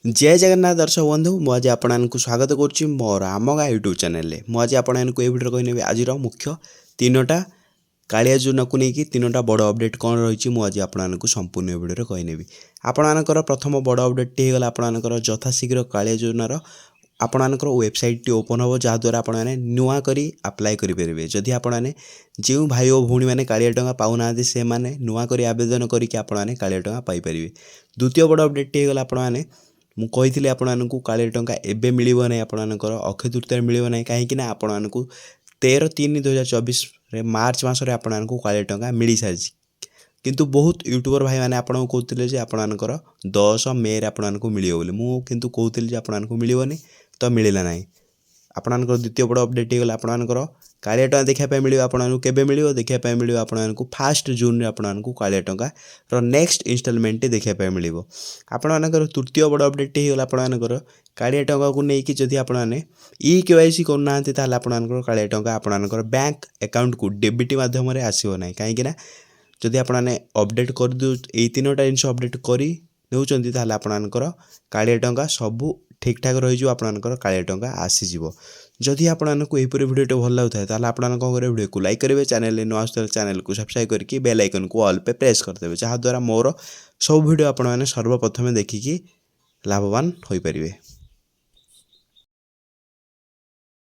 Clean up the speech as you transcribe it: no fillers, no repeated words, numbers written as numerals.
जय जगन्नाथ दर्शक बंधु मुझे आपको स्वागत करुच्ची मोर आम गाँ यूट्यूब चैनल मुझे आपको ये भिडियो कहने आज मुख्य तीनोटा कालिया योजना को लेकिन तीनोटा बड़ अपडेट कौन रही मुझे आपको संपूर्ण भिडियो कहनेबी आपणकर प्रथम बड़ अपडेट होगा आपणकर यथाशीघ्र कालिया योजनार आपणकर वेबसाइट ओपन हम जहाद्वारा आपने नुआ करी अप्लाई करेंगे जदि आपने जो भाई और भौणी मैंने कालिया टंका पाऊना से मैंने नुआ करी आवेदन करके आपने कालिया टंका पाइपर। द्वितीय बड़ अपडेट होगा आपने ମୁଁ କହିଥିଲି ଆପଣମାନଙ୍କୁ କାଳିଆ ଟଙ୍କା ଏବେ ମିଳିବ ନାହିଁ ଆପଣଙ୍କର ଅକ୍ଷୟ ତୃତୀୟାରେ ମିଳିବ ନାହିଁ କାହିଁକି ନା ଆପଣମାନଙ୍କୁ 13/3/2024 ମାର୍ଚ୍ଚ ମାସରେ ଆପଣମାନଙ୍କୁ କାଳିଆ ଟଙ୍କା ମିଳିସାରିଛି କିନ୍ତୁ ବହୁତ ୟୁଟ୍ୟୁବର ଭାଇମାନେ ଆପଣଙ୍କୁ କହୁଥିଲେ ଯେ ଆପଣଙ୍କର 10 ମେରେ ଆପଣମାନଙ୍କୁ ମିଳିବ ବୋଲି ମୁଁ କିନ୍ତୁ କହୁଥିଲି ଯେ ଆପଣମାନଙ୍କୁ ମିଳିବନି ତ ମିଳିଲା ନାହିଁ। ଆପଣଙ୍କର ଦ୍ୱିତୀୟ ବଡ଼ ଅପଡେଟ୍ ହେଇଗଲା ଆପଣଙ୍କର କାଳିଆ ଟଙ୍କା ଦେଖିବା ମିଳିବ ଆପଣଙ୍କୁ କେବେ ମିଳିବ ଦେଖିବା ମିଳିବ ଆପଣଙ୍କୁ 1 ଜୁନରେ ଆପଣଙ୍କୁ କାଳିଆ ଟଙ୍କାର ନେକ୍ସଟ ଇନଷ୍ଟଲମେଣ୍ଟ ଦେଖିବା ମିଳିବ। ଆପଣଙ୍କର ତୃତୀୟ ବଡ଼ ଅପଡେଟ୍ ହେଇଗଲା ଆପଣଙ୍କର କାଳିଆ ଟଙ୍କାକୁ ନେଇକି ଯଦି ଆପଣମାନେ KYC କରୁନାହାନ୍ତି ତାହେଲେ ଆପଣଙ୍କର କାଳିଆ ଟଙ୍କା ଆପଣଙ୍କର ବ୍ୟାଙ୍କ ଆକାଉଣ୍ଟକୁ ଡେବିଟ୍ ମାଧ୍ୟମରେ ଆସିବ ନାହିଁ କାହିଁକି ନା ଯଦି ଆପଣମାନେ ଅପଡେଟ୍ କରିଦେଉ ଏଇ ତିନୋଟା ଜିନିଷ ଅପଡେଟ୍ କରି ନେଉଛନ୍ତି ତାହେଲେ ଆପଣଙ୍କର କାଳିଆ ଟଙ୍କା ସବୁ ଠିକ୍ ଠାକ୍ ରହିଯିବ ଆପଣଙ୍କର କାଳିଆ ଟଙ୍କା ଆସିଯିବ। जदि आपको यहपरी भिडियो भल लगुए ताल आप भिडियो को लाइक करेंगे चैनल नुआ चैनल को सब्सक्राइब करके बेल आइकन को ऑल पे प्रेस करदेवे जहाद्वारा मोर सब भिडियो आपने सर्वप्रथमे देखिकी लाभवान हो पारे।